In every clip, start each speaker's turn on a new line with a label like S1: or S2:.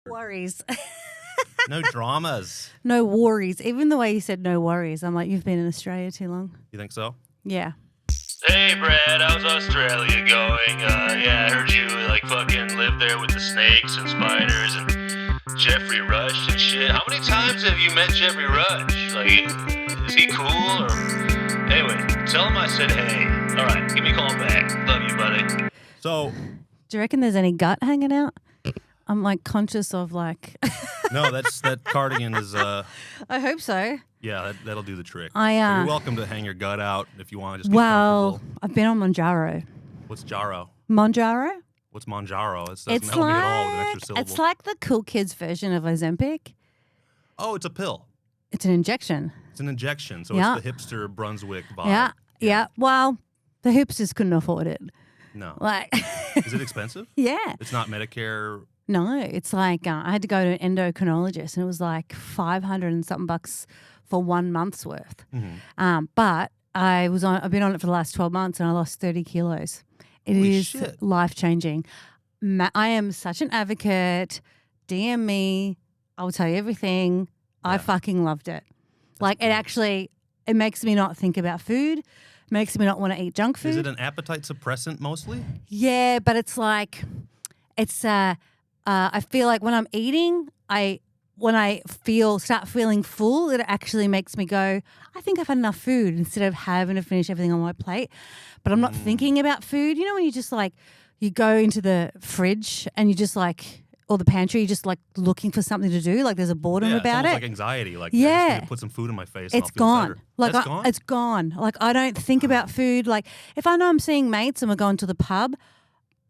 S1: Worries.
S2: No dramas.
S1: No worries. Even the way you said no worries, I'm like, you've been in Australia too long.
S2: You think so?
S1: Yeah.
S3: Hey Brad, how's Australia going? Yeah, I heard you fucking live there with the snakes and spiders and Jeffrey Rush and shit. How many times have you met Jeffrey Rush? Is he cool or... Anyway, tell him I said hey. Alright, give me a call back. Love you, buddy.
S2: So...
S1: Do you reckon there's any gut hanging out? I'm conscious of
S2: No, that cardigan is...
S1: I hope so.
S2: Yeah, that'll do the trick.
S1: You're
S2: welcome to hang your gut out if you want to just get comfortable.
S1: I've been on Monjaro.
S2: What's Jaro?
S1: Monjaro?
S2: What's Monjaro? It doesn't help me at all with an extra syllable.
S1: It's like the cool kids version of Ozempic.
S2: Oh, it's a pill.
S1: It's an injection.
S2: It's an injection, so
S1: Yeah.
S2: it's the hipster Brunswick vibe.
S1: Yeah. Well, the hipsters couldn't afford it.
S2: No.
S1: Is
S2: it expensive?
S1: Yeah.
S2: It's not Medicare.
S1: No, it's I had to go to an endocrinologist, and it was $500 and something bucks for 1 month's worth.
S2: Mm-hmm.
S1: But I've been on it for the last 12 months, and I lost 30 kilos. It
S2: Holy
S1: is
S2: shit.
S1: life-changing. I am such an advocate. DM me. I will tell you everything. I fucking loved it. It makes me not think about food. Makes me not want to eat junk food.
S2: Is it an appetite suppressant mostly?
S1: Yeah, but it's I feel like when I'm eating, when I start feeling full, it actually makes me go, I think I've had enough food instead of having to finish everything on my plate. But I'm not thinking about food. You know when you just you go into the fridge and you just or the pantry, you're just looking for something to do. There's a boredom about
S2: it's
S1: it.
S2: Like anxiety. I
S1: yeah.
S2: just need to put some food in my face and
S1: It's
S2: I'll feel
S1: gone.
S2: better.
S1: That's
S2: gone?
S1: It's gone. I don't think about food. If I know I'm seeing mates and we're going to the pub,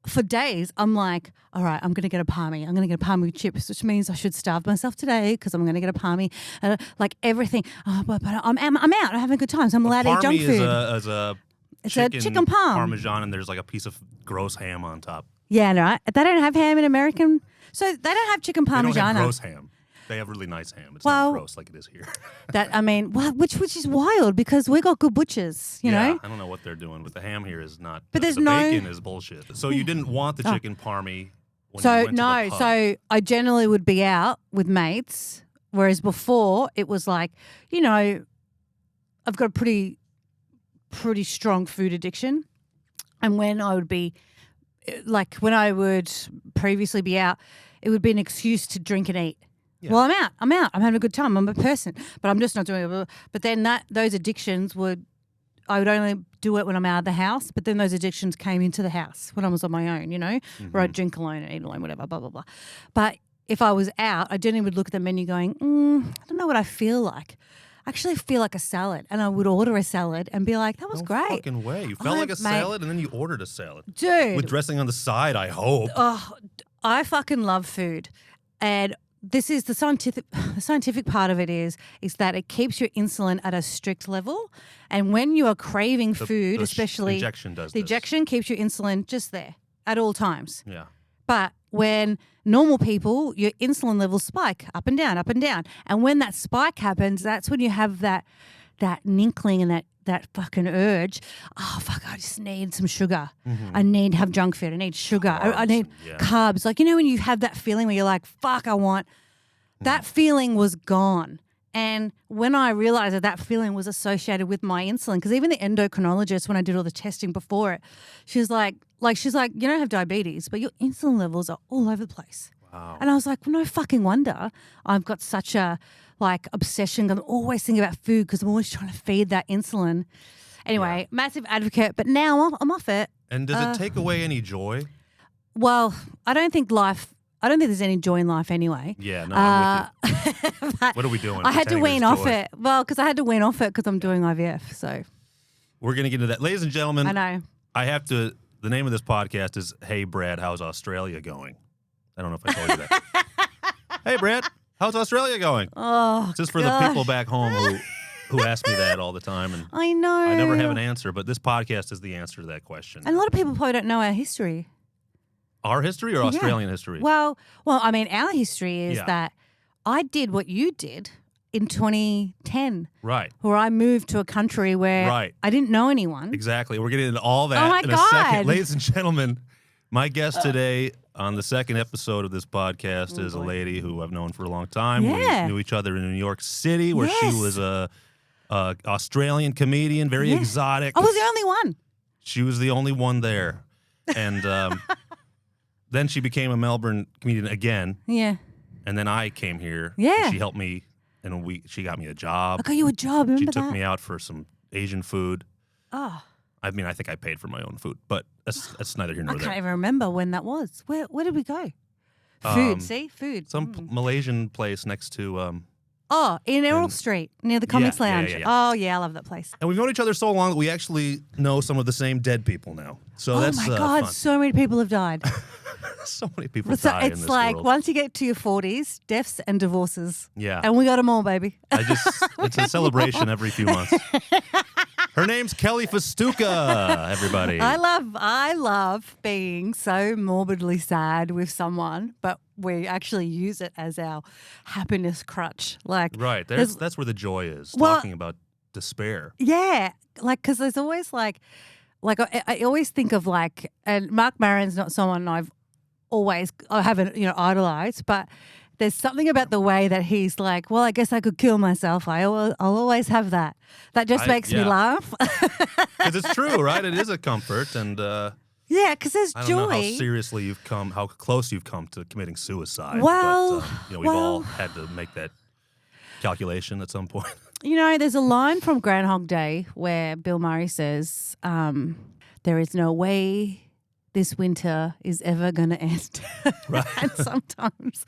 S1: for days, I'm like, all right, I'm going to get a palmy. I'm going to get a palmy with chips, which means I should starve myself today because I'm going to get a palmy. Everything. Oh, but I'm out. I'm having a good time, so I'm allowed to eat junk food.
S2: It's
S1: a chicken palm.
S2: Parmesan, and there's a piece of gross ham on top.
S1: Yeah, right. They don't have ham in American. So they don't have chicken parmesan.
S2: They don't have gross ham. They have really nice ham. It's not gross like it is here.
S1: Which is wild because we got good butchers, you know?
S2: I don't know what they're doing, but the ham here is not.
S1: But there's
S2: the bacon is bullshit. So you didn't want the chicken parmy when you went to the pub.
S1: So I generally would be out with mates, whereas before it was I've got a pretty strong food addiction. And when I would be, when I would previously be out, it would be an excuse to drink and eat. Yeah. Well, I'm out. I'm having a good time. I'm a person, but I'm just not doing it. But then those addictions I would only do it when I'm out of the house. But then those addictions came into the house when I was on my own, where I'd drink alone and eat alone, whatever, blah, blah, blah. But if I was out, I generally would look at the menu going, I don't know what I feel like. I actually feel like a salad. And I would order a salad and be like, that was great.
S2: No fucking way. You felt like a salad and then you ordered a salad.
S1: Dude.
S2: With dressing on the side, I hope.
S1: Oh, I fucking love food. And this is the scientific part of it is that it keeps your insulin at a strict level. And when you are craving food, especially the injection keeps your insulin just there at all times.
S2: Yeah.
S1: But when normal people, your insulin levels spike up and down, up and down. And when that spike happens, that's when you have that ninkling and that fucking urge. Oh, fuck, I just need some sugar. Mm-hmm. I need to have junk food. I need sugar. I need carbs. When you have that feeling where you're like, fuck, I want. That feeling was gone. And when I realized that feeling was associated with my insulin, because even the endocrinologist, when I did all the testing before it, she's like, you don't have diabetes, but your insulin levels are all over the place.
S2: Wow.
S1: And I was like, well, no fucking wonder I've got such a obsession. I'm always thinking about food because I'm always trying to feed that insulin. Anyway, massive advocate, but now I'm off it.
S2: And does it take away any joy?
S1: Well, I don't think there's any joy in life anyway.
S2: Yeah, no, I'm with you. What are we doing?
S1: I had to wean off it. Well, because I had to wean off it because I'm doing IVF. So
S2: we're going to get into that. Ladies and gentlemen,
S1: I know.
S2: The name of this podcast is Hey Brad, How's Australia Going? I don't know if I told you that. Hey Brad, how's Australia going?
S1: Oh,
S2: this is for the people back home who ask me that all the time. And
S1: I know.
S2: I never have an answer, but this podcast is the answer to that question.
S1: And a lot of people probably don't know our history.
S2: Our history or Australian history?
S1: Well, I mean, our history is that I did what you did in 2010.
S2: Right.
S1: Where I moved to a country where I didn't know anyone.
S2: Exactly. We're getting into all that in a second. Ladies and gentlemen, my guest today, On the second episode of this podcast is a lady who I've known for a long time.
S1: Yeah.
S2: We knew each other in New York City, where she was a Australian comedian, very exotic.
S1: I was the only one.
S2: She was the only one there. And then she became a Melbourne comedian again.
S1: Yeah.
S2: And then I came here.
S1: Yeah.
S2: And she helped me in a week. She got me a job.
S1: I got you a job, remember that?
S2: She took me out for some Asian food.
S1: Oh.
S2: I mean, I think I paid for my own food, but that's neither here nor there.
S1: I can't even remember when that was. Where did we go? Food, food.
S2: Some Malaysian place next to...
S1: in Errol Street, near the Comics Lounge.
S2: Yeah.
S1: Oh, yeah, I love that place.
S2: And we've known each other so long that we actually know some of the same dead people now. So that's
S1: my God,
S2: fun.
S1: so many people have died.
S2: So many people die in this
S1: It's like
S2: world.
S1: once you get to your 40s, deaths and divorces.
S2: Yeah.
S1: And we got them all, baby.
S2: It's a celebration every few months. Her name's Kelly Fastuca, everybody.
S1: I love being so morbidly sad with someone, but we actually use it as our happiness crutch. Like,
S2: Right. That's where the joy is,
S1: Well,
S2: talking about despair.
S1: yeah, like, because there's always like I always think of like, and Mark Maron's not someone I haven't idolized, but there's something about the way that he's like, well, I guess I could kill myself. I'll always have that. That just makes me laugh.
S2: Because it's true, right? It is a comfort, and
S1: yeah, because there's
S2: I don't
S1: joy.
S2: know how seriously you've come, how close you've come to committing suicide.
S1: Well,
S2: but, we've all had to make that calculation at some point.
S1: There's a line from Groundhog Day where Bill Murray says, there is no way this winter is ever going to end.
S2: Right.
S1: And sometimes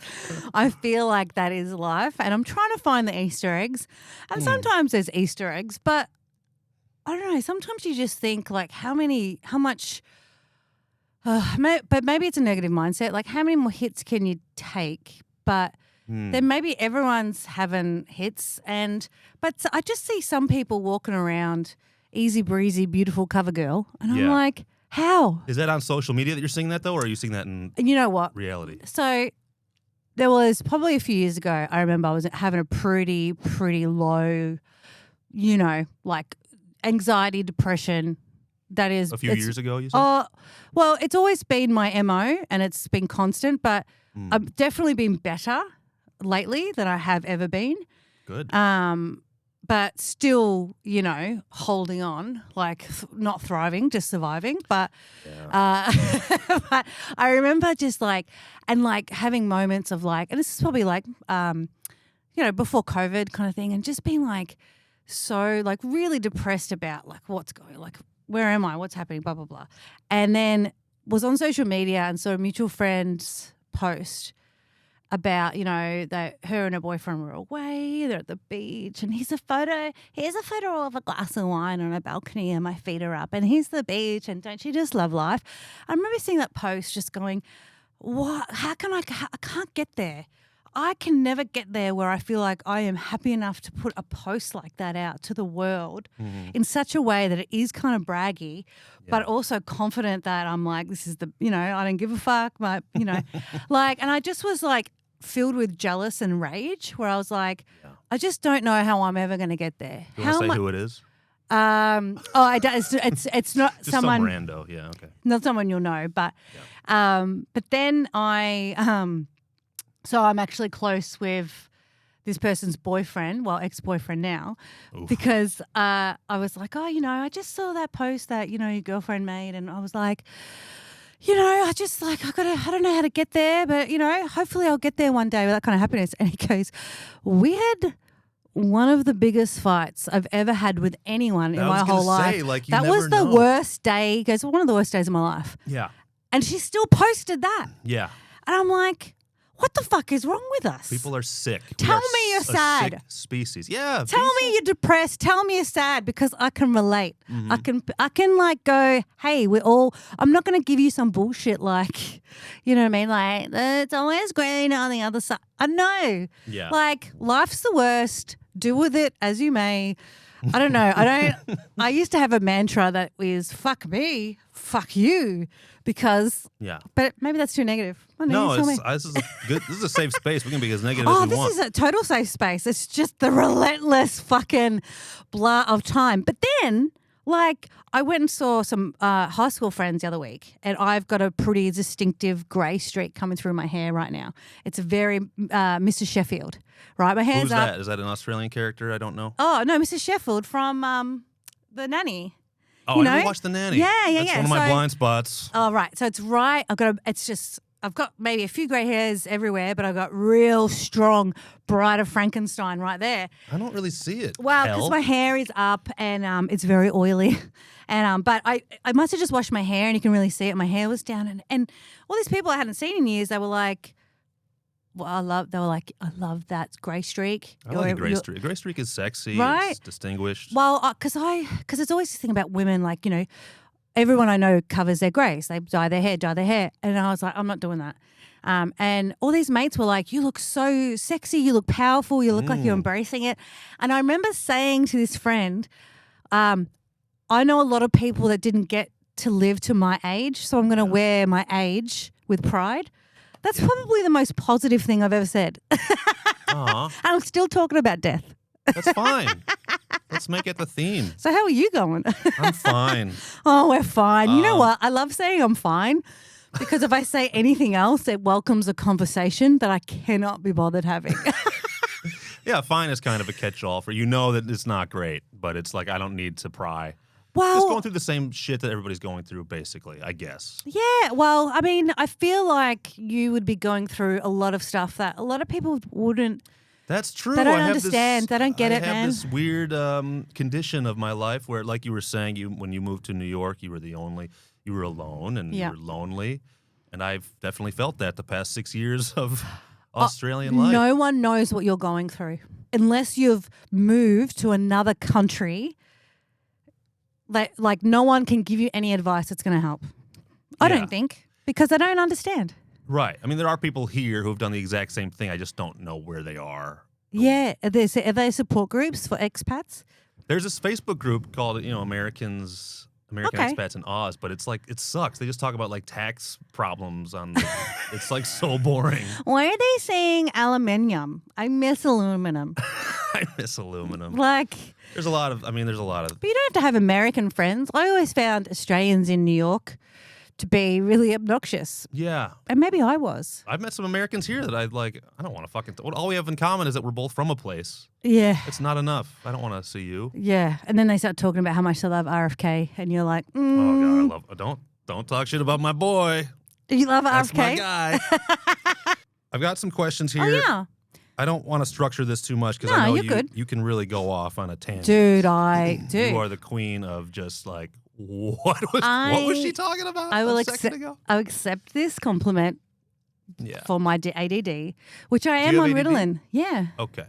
S1: I feel like that is life, and I'm trying to find the Easter eggs. And sometimes there's Easter eggs, but I don't know. Sometimes you just think like how much, but maybe it's a negative mindset. Like how many more hits can you take? But then maybe everyone's having hits, but I just see some people walking around easy breezy, beautiful cover girl, and I'm like, how?
S2: Is that on social media that you're seeing that though, or are you seeing that in
S1: And you know what?
S2: reality?
S1: So there was probably a few years ago, I remember I was having a pretty low, like anxiety, depression. That is
S2: A few years ago, you said?
S1: Well, it's always been my MO and it's been constant, but I've definitely been better lately than I have ever been.
S2: Good.
S1: But still, holding on, like not thriving, just surviving. But, but I remember just having moments of like, and this is probably like, before COVID kind of thing, and just being like so like really depressed about like what's going, like where am I, what's happening, blah blah blah, and then was on social media and saw a mutual friend's post about, that her and her boyfriend were away, they're at the beach, and here's a photo of a glass of wine on a balcony and my feet are up, and here's the beach, and don't you just love life? I remember seeing that post just going, what? I can't get there. I can never get there where I feel like I am happy enough to put a post like that out to the world in such a way that it is kind of braggy, but also confident that I'm like, this is I don't give a fuck, but, and I just was like, filled with jealous and rage where I was like, I just don't know how I'm ever going to get there.
S2: You want to say who it is?
S1: It's not
S2: Just
S1: someone
S2: some rando. Yeah, okay.
S1: not someone you'll know, but then so I'm actually close with this person's boyfriend, well, ex-boyfriend now, because I was like, I just saw that post that, your girlfriend made, and I was like, I just like, I don't know how to get there, but, hopefully I'll get there one day with that kind of happiness. And he goes, we had one of the biggest fights I've ever had with anyone in my whole life.
S2: That
S1: was the worst day. He goes, one of the worst days of my life.
S2: Yeah.
S1: And she still posted that.
S2: Yeah.
S1: And I'm like, what the fuck is wrong with us?
S2: People are sick.
S1: Tell me you're sad.
S2: Sick species. Yeah.
S1: Tell me you're depressed. Tell me you're sad, because I can relate. I can like go, hey, I'm not going to give you some bullshit like, you know what I mean? Like, it's always green on the other side. I know.
S2: Yeah.
S1: Like, life's the worst. Do with it as you may. I don't know. I used to have a mantra that was fuck me, fuck you, because, but maybe that's too negative.
S2: No, this is a good. This is a safe space. We can be as negative as we want.
S1: Oh, this is a total safe space. It's just the relentless fucking blah of time. But then Like, I went and saw some high school friends the other week, and I've got a pretty distinctive grey streak coming through my hair right now. It's a very Mr. Sheffield, right? My hair's
S2: Who's
S1: up.
S2: that? Is that an Australian character? I don't know.
S1: Oh, no, Mr. Sheffield from The Nanny.
S2: Oh, I never watched The Nanny.
S1: Yeah.
S2: That's one of my blind spots.
S1: Oh, right. So it's right. I've got maybe a few grey hairs everywhere, but I've got real strong, Bride of Frankenstein right there.
S2: I don't really see it.
S1: Well, because my hair is up and it's very oily. And but I must have just washed my hair and you can really see it. My hair was down and all these people I hadn't seen in years, they were like, I love that grey streak.
S2: I like a grey streak. Grey streak is sexy.
S1: Right?
S2: It's distinguished.
S1: Well, because there's always this thing about women, like, you know, everyone I know covers their greys. They dye their hair. And I was like, I'm not doing that. And all these mates were like, you look so sexy. You look powerful. You look like you're embracing it. And I remember saying to this friend, I know a lot of people that didn't get to live to my age, so I'm going to wear my age with pride. That's probably the most positive thing I've ever said. And I'm still talking about death.
S2: That's fine. Let's make it the theme.
S1: So how are you going?
S2: I'm fine.
S1: Oh, we're fine. You know what? I love saying I'm fine because if I say anything else, it welcomes a conversation that I cannot be bothered having.
S2: Yeah, fine is kind of a catch-all for that it's not great, but it's like I don't need to pry.
S1: Well,
S2: just going through the same shit that everybody's going through, basically, I guess.
S1: Yeah, well, I mean, I feel like you would be going through a lot of stuff that a lot of people wouldn't.
S2: That's true.
S1: They don't understand. They don't get it, man.
S2: I have this weird condition of my life where, like you were saying, when you moved to New York, you were alone and you were lonely. And I've definitely felt that the past 6 years of Australian life.
S1: No one knows what you're going through unless you've moved to another country. Like no one can give you any advice that's going to help. I don't think, because they don't understand.
S2: Right. I mean, there are people here who have done the exact same thing. I just don't know where they are.
S1: Yeah. Are there support groups for expats?
S2: There's this Facebook group called, American expats in Oz, but it's like, it sucks. They just talk about like tax problems it's like so boring.
S1: Why are they saying aluminium? I miss aluminum.
S2: I miss aluminum.
S1: There's a lot of.
S2: But
S1: you don't have to have American friends. I always found Australians in New York to be really obnoxious.
S2: Yeah.
S1: And maybe I was.
S2: I've met some Americans here that I don't want to fucking. All we have in common is that we're both from a place.
S1: Yeah.
S2: It's not enough. I don't want to see you.
S1: Yeah. And then they start talking about how much they love RFK, and you're like,
S2: Oh God, I love. Don't talk shit about my boy.
S1: Do you love
S2: That's
S1: RFK?
S2: my guy. I've got some questions here.
S1: Oh yeah.
S2: I don't want to structure this too much because
S1: No,
S2: I know
S1: you're good.
S2: you can really go off on a tangent.
S1: Dude, I do.
S2: You are the queen of just like, what was she talking about a second ago?
S1: I'll accept this compliment for my ADD, which I am
S2: you
S1: on
S2: have ADD?
S1: Ritalin. Yeah.
S2: Okay.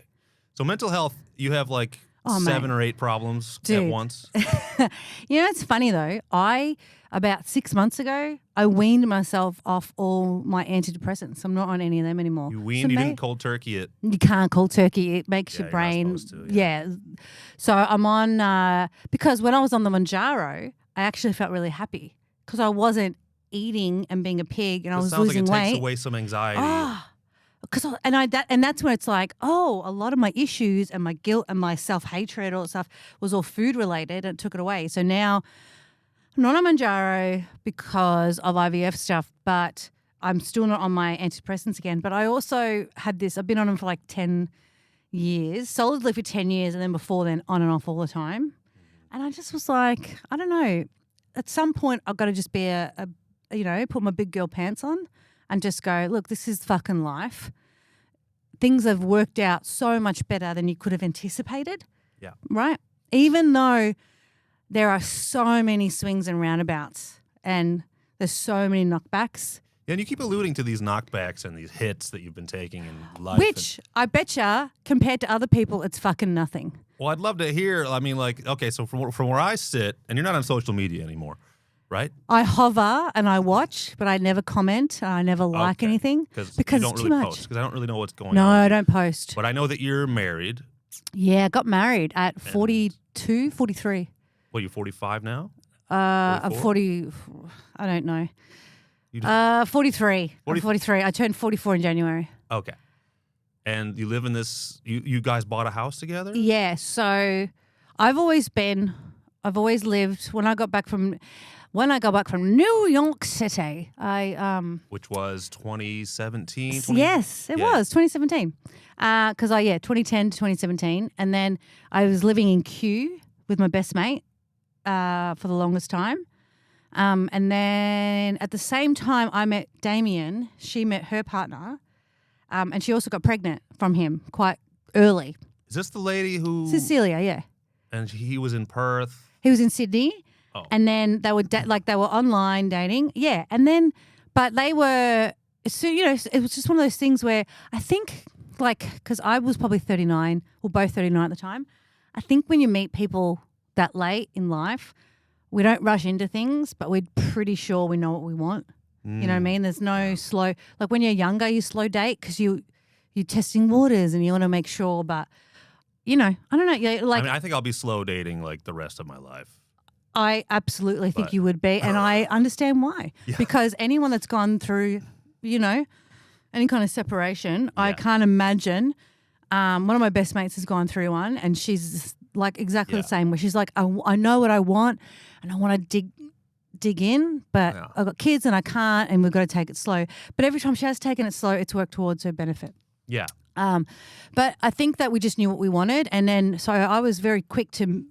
S2: So mental health, you have like
S1: Oh,
S2: 7
S1: mate.
S2: or 8 problems
S1: Dude.
S2: at once.
S1: It's funny though. About 6 months ago, I weaned myself off all my antidepressants. I'm not on any of them anymore.
S2: You didn't cold turkey it.
S1: You can't cold turkey. It makes your
S2: you're not
S1: brain.
S2: supposed to,
S1: So I'm on because when I was on the Manjaro, I actually felt really happy because I wasn't eating and being a pig, and I was
S2: sounds
S1: losing
S2: like it
S1: weight.
S2: takes away some anxiety.
S1: And that's when it's like, oh, a lot of my issues and my guilt and my self-hatred, all that stuff was all food related, and it took it away. So now I'm not on Manjaro because of IVF stuff, but I'm still not on my antidepressants again. But I also had this, I've been on them for like 10 years, solidly for 10 years, and then before then on and off all the time. And I just was like, I don't know, at some point I've got to just be put my big girl pants on and just go, look, this is fucking life. Things have worked out so much better than you could have anticipated.
S2: Yeah.
S1: Right? Even though there are so many swings and roundabouts and there's so many knockbacks.
S2: Yeah, and you keep alluding to these knockbacks and these hits that you've been taking in life.
S1: Which I betcha, compared to other people, it's fucking nothing.
S2: Well, I'd love to hear, okay, so from where I sit, and you're not on social media anymore, right?
S1: I hover and I watch, but I never comment and I never like anything because
S2: you don't
S1: it's
S2: really
S1: too much.
S2: post, because I don't really know what's going on.
S1: No, I don't post.
S2: But I know that you're married.
S1: Yeah, I got married at 42, 43.
S2: What, you're 45 now?
S1: I'm 40, I don't know. 43. I'm 43. I turned 44 in January.
S2: Okay. And you live in this, you guys bought a house together?
S1: Yeah, so I've always been I've always lived. When I got back from New York City,
S2: which was 2017.
S1: Yes, it was 2017. 2010 to 2017, and then I was living in Kew with my best mate for the longest time. And then at the same time, I met Damien. She met her partner, and she also got pregnant from him quite early.
S2: Is this the lady who
S1: Cecilia? Yeah.
S2: And he was in Perth.
S1: He was in Sydney.
S2: Oh.
S1: And then they were they were online dating. Yeah. And then, but they were, so, it was just one of those things where I think, because I was probably 39, we're both 39 at the time. I think when you meet people that late in life, we don't rush into things, but we're pretty sure we know what we want. You know what I mean? There's no slow, like when you're younger, you slow date because you're testing waters and you want to make sure, but, I don't know.
S2: I think I'll be slow dating like the rest of my life.
S1: I absolutely think you would be, and I understand why. Yeah. Because anyone that's gone through, any kind of separation, I can't imagine. One of my best mates has gone through one, and she's like exactly the same, where she's like, I know what I want, and I want to dig in, but I've got kids and I can't, and we've got to take it slow. But every time she has taken it slow, it's worked towards her benefit.
S2: Yeah.
S1: But I think that we just knew what we wanted, and then so I was very quick to,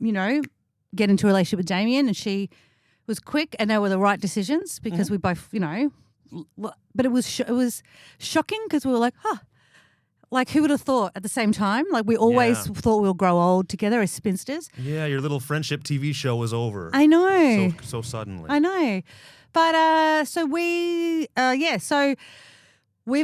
S1: get into a relationship with Damien, and she was quick, and they were the right decisions because we both, but it was shocking because we were like, who would have thought at the same time? Like we always thought we'll grow old together as spinsters.
S2: Yeah, your little friendship TV show was over.
S1: I know.
S2: So suddenly.
S1: I know. But so we've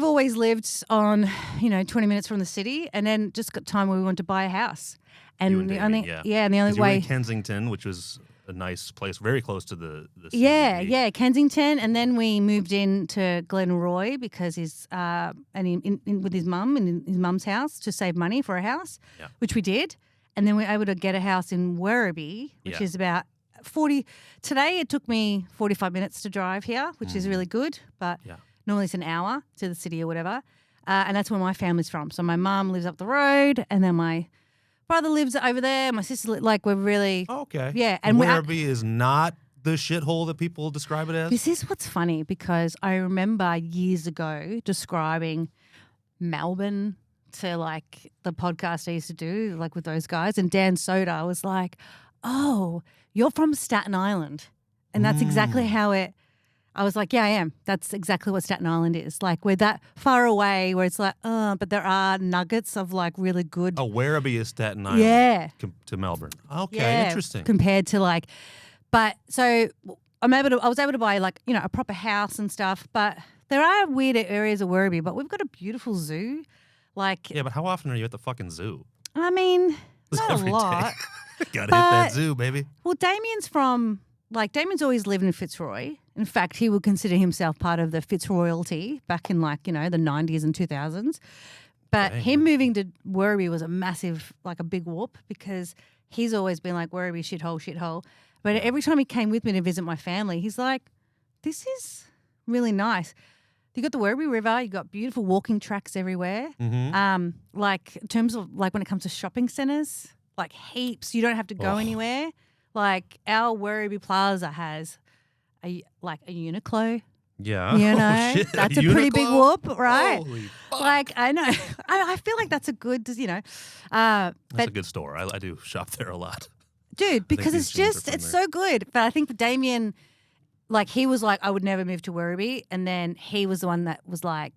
S1: always lived on, 20 minutes from the city, and then just got time where we wanted to buy a house. And the only and the only way
S2: in Kensington, which was a nice place, very close to the city.
S1: Yeah, Kensington, and then we moved into Glenroy because he's with his mum in his mum's house to save money for a house, which we did, and then we were able to get a house in Werribee, which is about 40. Today it took me 45 minutes to drive here, which is really good, but normally it's an hour to the city or whatever, and that's where my family's from. So my mum lives up the road, and then my brother lives over there. My sister, we're really...
S2: Okay.
S1: Yeah.
S2: And Werribee is not the shithole that people describe it as?
S1: This is what's funny, because I remember years ago describing Melbourne to, the podcast I used to do, with those guys. And Dan Soda was like, oh, you're from Staten Island. And that's exactly how I was like, yeah, I am. That's exactly what Staten Island is. We're that far away where it's but there are nuggets of really good.
S2: Oh, Werribee is Staten Island.
S1: Yeah.
S2: To Melbourne. Okay, interesting.
S1: Compared to but so I was able to buy a proper house and stuff. But there are weird areas of Werribee, but we've got a beautiful zoo.
S2: Yeah, but how often are you at the fucking zoo?
S1: I mean, not a lot.
S2: Gotta hit that zoo, baby.
S1: Well, Damien's Damien's always lived in Fitzroy. In fact, he would consider himself part of the Fitzroyalty back in the 90s and 2000s. But him moving to Werribee was a massive, a big whoop, because he's always been Werribee, shithole. But every time he came with me to visit my family, he's like, this is really nice. You got the Werribee River, you got beautiful walking tracks everywhere. Mm-hmm. In terms of when it comes to shopping centres, heaps, you don't have to go anywhere. Our Werribee Plaza has a Uniqlo.
S2: Yeah.
S1: Shit, that's a pretty big whoop, right?
S2: Holy fuck.
S1: I know. I feel like that's a good,
S2: that's a good store. I do shop there a lot.
S1: Dude, because it's so good. But I think for Damien, he was I would never move to Werribee. And then he was the one that was I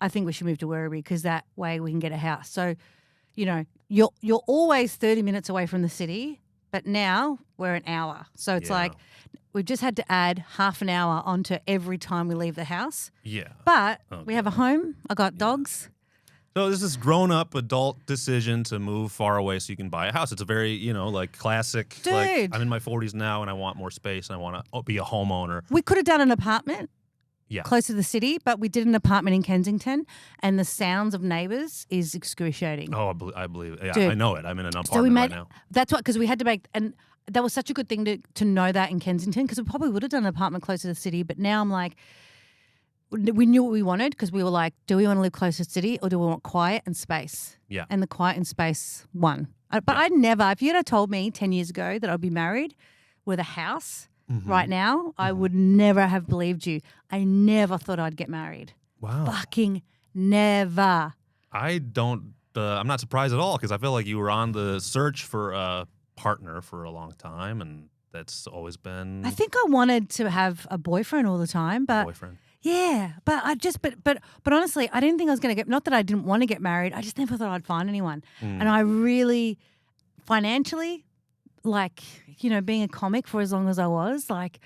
S1: think we should move to Werribee because that way we can get a house. So, you're always 30 minutes away from the city, but now we're an hour. So it's we've just had to add half an hour onto every time we leave the house.
S2: Yeah.
S1: But we have a home. I got dogs.
S2: So this is grown-up adult decision to move far away so you can buy a house. It's a very, classic.
S1: Dude.
S2: I'm in my 40s now and I want more space and I want to be a homeowner.
S1: We could have done an apartment. Yeah. Close to the city, but we did an apartment in Kensington, and the sounds of neighbours is excruciating.
S2: Oh, I believe it. Yeah,
S1: Dude.
S2: I know it. I'm in an apartment right now.
S1: That's what, because we had to make, and that was such a good thing to know that in Kensington, because we probably would have done an apartment closer to the city, but now I'm we knew what we wanted, because we were do we want to live close to the city or do we want quiet and space?
S2: Yeah.
S1: And the quiet and space won. But I never, if you had told me 10 years ago that I'd be married, with a house right now, I would never have believed you. I never thought I'd get married.
S2: Wow.
S1: Fucking never.
S2: I'm not surprised at all because I feel like you were on the search for a partner for a long time, and that's always been.
S1: I think I wanted to have a boyfriend all the time, but
S2: boyfriend.
S1: yeah, but but honestly, I didn't think I was going to get. Not that I didn't want to get married. I just never thought I'd find anyone, and I really financially, like being a comic for as long as I was, like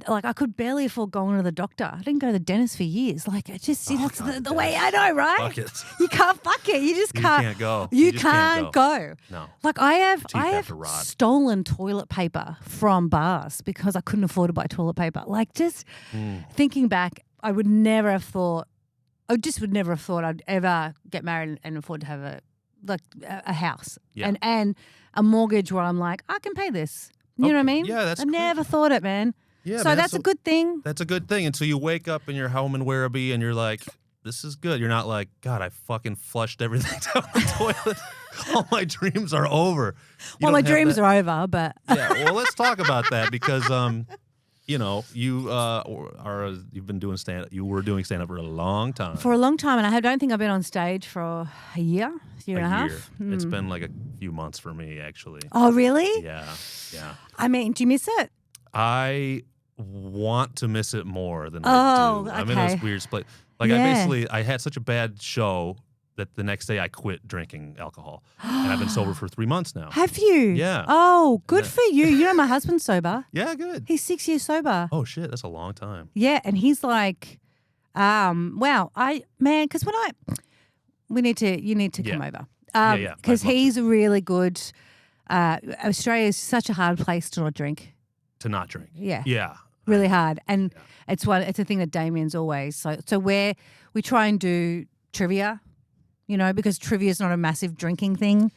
S1: I could barely afford going to the doctor. I didn't go to the dentist for years. Like it just that's the way I know, right?
S2: Fuck it.
S1: You can't fuck it. You just can't.
S2: You can't go.
S1: You
S2: just
S1: can't go.
S2: No.
S1: Like I have
S2: have to rot.
S1: stolen toilet paper from bars because I couldn't afford to buy toilet paper. Like just thinking back, I would never have thought. I just would never have thought I'd ever get married and afford to have a house and a mortgage where I'm like, I can pay this. You know what I mean?
S2: Yeah, that's
S1: I
S2: cool.
S1: never thought it, man.
S2: Yeah,
S1: so
S2: man,
S1: that's a good thing.
S2: That's a good thing until you wake up in your home in Werribee and you're like, this is good. You're not like, God, I fucking flushed everything down the toilet. All my dreams are over.
S1: Well, my dreams are over, but
S2: yeah. Well, let's talk about that because you've been doing stand-up. You were doing stand-up for a long time.
S1: For a long time, and I don't think I've been on stage for a year and a half.
S2: It's been like a few months for me, actually.
S1: Oh, really?
S2: Yeah.
S1: I mean, do you miss it?
S2: I want to miss it more than I do.
S1: Okay.
S2: I'm in this weird split. Like I had such a bad show that the next day I quit drinking alcohol, and I've been sober for 3 months now.
S1: Have you?
S2: Yeah.
S1: Oh, good for you. You know, my husband's sober.
S2: Yeah, good.
S1: He's 6 years sober.
S2: Oh shit, that's a long time.
S1: Yeah, and he's like, wow, because you need to come over. Because he's really good. Australia is such a hard place to not drink.
S2: To not drink.
S1: Yeah.
S2: Yeah.
S1: Really hard. And it's a thing that Damien's always. So we try and do trivia, because trivia is not a massive drinking thing.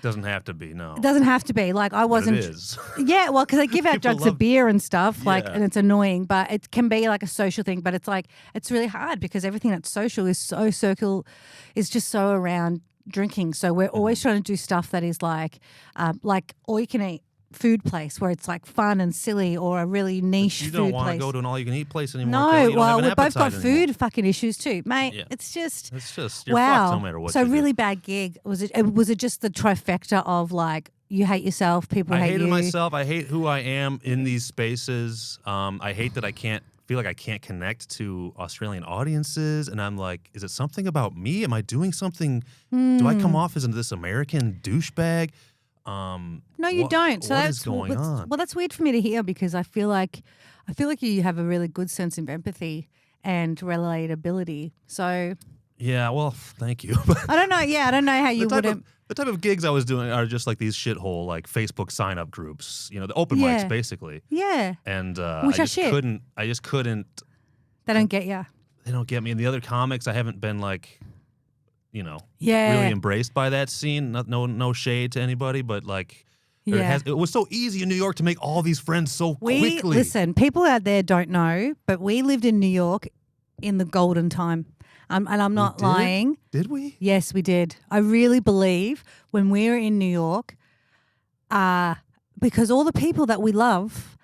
S2: Doesn't have to be, no.
S1: It doesn't have to be. Like I wasn't.
S2: But it is.
S1: Yeah, well, because they give out jugs of beer and stuff, and it's annoying, but it can be like a social thing. But it's like it's really hard because everything that's social is is just so around drinking. So we're always trying to do stuff that is like all you can eat food place where it's like fun and silly, or a really niche food place. You don't want
S2: to go to an all-you-can-eat place anymore.
S1: No, well, we've both got
S2: anymore.
S1: food fucking issues too, mate. Yeah. It's just
S2: you're fucked no matter what.
S1: So
S2: you
S1: really
S2: do.
S1: bad gig. Was it just the trifecta of like you hate yourself, people hate you?
S2: I hated myself. I hate who I am in these spaces. I hate that I feel like I can't connect to Australian audiences, and I'm like, is it something about me? Am I doing something? Do I come off as this American douchebag?
S1: No, you don't. So
S2: what is going on?
S1: Well, that's weird for me to hear because I feel like you have a really good sense of empathy and relatability. So
S2: yeah, well, thank you.
S1: I don't know. Yeah, I don't know how you would have.
S2: The type of gigs I was doing are just like these shithole like Facebook sign up groups, the open mics basically.
S1: Yeah.
S2: And
S1: I
S2: just couldn't.
S1: They don't get you.
S2: They don't get me. And the other comics, I haven't been like.
S1: Yeah.
S2: Really embraced by that scene. No shade to anybody, but like, it was so easy in New York to make all these friends so quickly.
S1: Listen, people out there don't know, but we lived in New York in the golden time. And I'm not lying.
S2: Did we?
S1: Yes, we did. I really believe when we were in New York, because all the people that we love,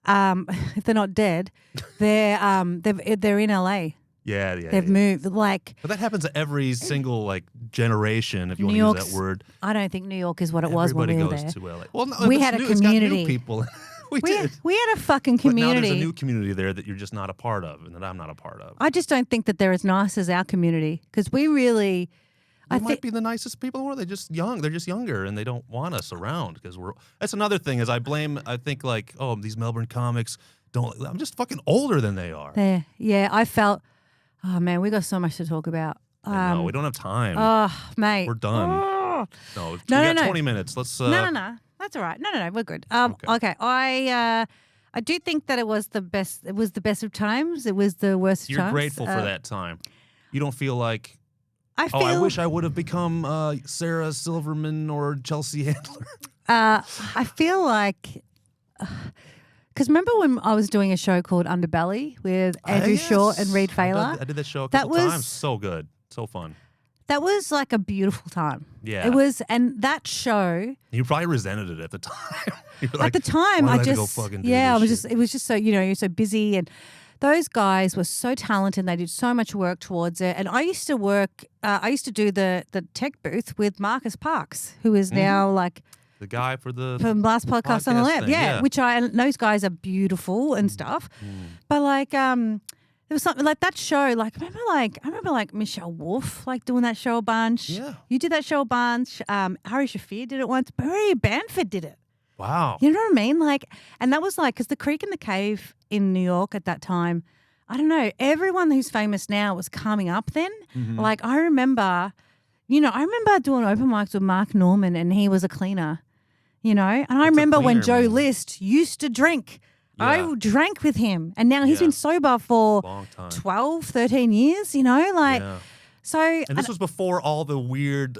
S1: if they're not dead, they're in LA.
S2: Yeah.
S1: They've moved. Like,
S2: but that happens to every single like generation. If you want to use that word,
S1: I don't think New York is what it was when we were there.
S2: Everybody goes to LA. Well, no,
S1: we had a community.
S2: It's got new people. we did.
S1: We had a fucking community.
S2: But now there's a new community there that you're just not a part of, and that I'm not a part of.
S1: I just don't think that they're as nice as our community because we really.
S2: They might be the nicest people in the world. They're just young. They're just younger, and they don't want us around because we're. That's another thing. Is I think like, oh, these Melbourne comics don't. I'm just fucking older than they are.
S1: Yeah. I felt. Oh, man, we got so much to talk about.
S2: I know, we don't have time.
S1: Oh, mate.
S2: We're done.
S1: Oh.
S2: No, we got 20 minutes. Let's.
S1: No. That's all right. No. We're good. Okay. I do think that it was the best. It was the best of times. It was the worst of times.
S2: You're grateful for that time. You don't feel like.
S1: I
S2: wish I would have become Sarah Silverman or Chelsea Handler.
S1: I feel like. Because remember when I was doing a show called Underbelly with Andrew Short and Reed Failer?
S2: I did that show a couple times. So good. So fun.
S1: that was like a beautiful time.
S2: Yeah.
S1: It was, and that show.
S2: You probably resented it at the time.
S1: At the time,
S2: I just
S1: it was just so, you're so busy, and those guys were so talented. They did so much work towards it. And I used to do the tech booth with Marcus Parks, who is now like
S2: the guy from
S1: last podcast on the left.
S2: thing, yeah.
S1: Which and those guys are beautiful and stuff. But like, there was something like that show. Like, I remember like Michelle Wolf like doing that show a bunch.
S2: Yeah.
S1: You did that show a bunch. Harry Shafir did it once. Maria Bamford did it.
S2: Wow.
S1: You know what I mean? Like, and that was like, because the Creek and the Cave in New York at that time, I don't know, everyone who's famous now was coming up then. Like, I remember doing open mics with Mark Norman, and he was a cleaner, and I remember when Joe List used to drink.
S2: Yeah.
S1: I drank with him, and now he's been sober for 12, 13 years, So.
S2: And this was before all the weird,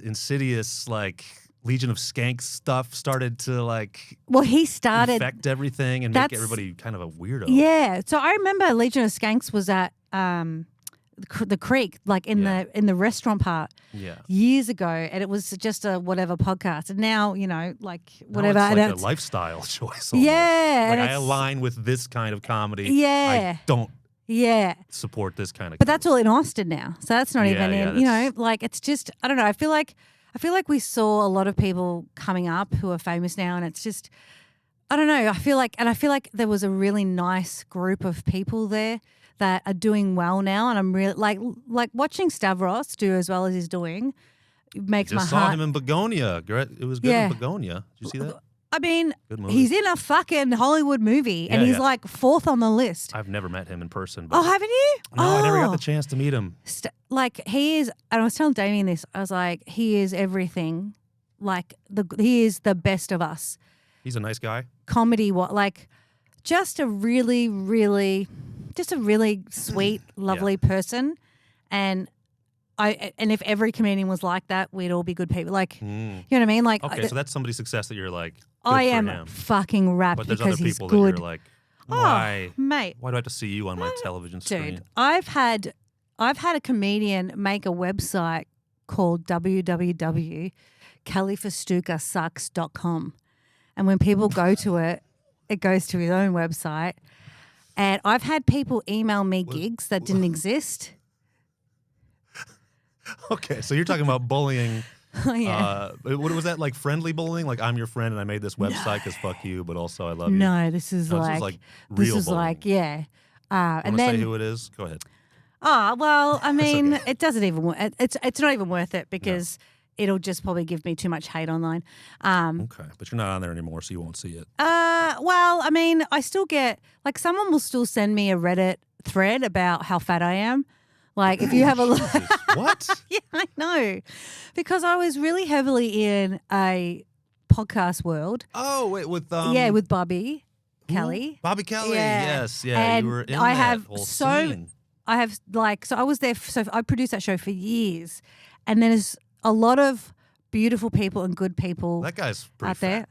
S2: insidious, like, Legion of Skanks stuff started to
S1: he started
S2: infect everything and make everybody kind of a weirdo.
S1: Yeah. So I remember Legion of Skanks was at the Creek, like in the restaurant part years ago, and it was just a whatever podcast. And now, like whatever.
S2: Now it's like a lifestyle choice. Almost.
S1: Yeah.
S2: Like I align with this kind of comedy.
S1: Yeah.
S2: I don't support this kind of
S1: But that's all in Austin now. So that's not even in, like it's just, I don't know. I feel like we saw a lot of people coming up who are famous now, and it's just, I don't know. I feel like there was a really nice group of people there that are doing well now, and I'm really like watching Stavros do as well as he's doing. It makes my heart.
S2: Just saw him in Begonia. It was good in Begonia. Did you see that?
S1: I mean, he's in a fucking Hollywood movie, and he's like fourth on the list.
S2: I've never met him in person. But
S1: haven't you?
S2: No, I never got the chance to meet him.
S1: He is, and I was telling Damien this, I was like, he is everything. Like, he is the best of us.
S2: He's a nice guy.
S1: Comedy, just a really, really, sweet, lovely person. And if every comedian was like that, we'd all be good people. Like, you know what I mean? Like,
S2: okay, so that's somebody's success that you're like,
S1: I am fucking wrapped
S2: but there's
S1: because
S2: other
S1: he's
S2: people
S1: good.
S2: that you're like, why,
S1: mate?
S2: Why do I have to see you on my television screen?
S1: Dude, I've had a comedian make a website called www.kellyfastucasucks.com, and when people go to it, it goes to his own website. And I've had people email me gigs that didn't exist.
S2: Okay, so you're talking about bullying.
S1: Yeah.
S2: What was that, like friendly bullying? Like, I'm your friend and I made this website because fuck you, but also I love you.
S1: No, this is
S2: real bullying.
S1: yeah.
S2: And then say who it is? Go ahead.
S1: Oh, well, I mean, It doesn't even it's not even worth it because it'll just probably give me too much hate online.
S2: Okay, but you're not on there anymore, so you won't see it.
S1: Well, I mean, I still get, like, someone will still send me a Reddit thread about how fat I am. Like, if you have a look.
S2: What?
S1: Yeah, I know. Because I was really heavily in a podcast world.
S2: Oh, wait, with
S1: with Bobby Kelly.
S2: Bobby Kelly,
S1: yeah.
S2: yes. Yeah,
S1: and
S2: you were in
S1: I
S2: that
S1: have
S2: whole
S1: so
S2: scene.
S1: I have so I was there so I produced that show for years. And there's a lot of beautiful people and good people
S2: That guy's pretty
S1: out there.
S2: fat.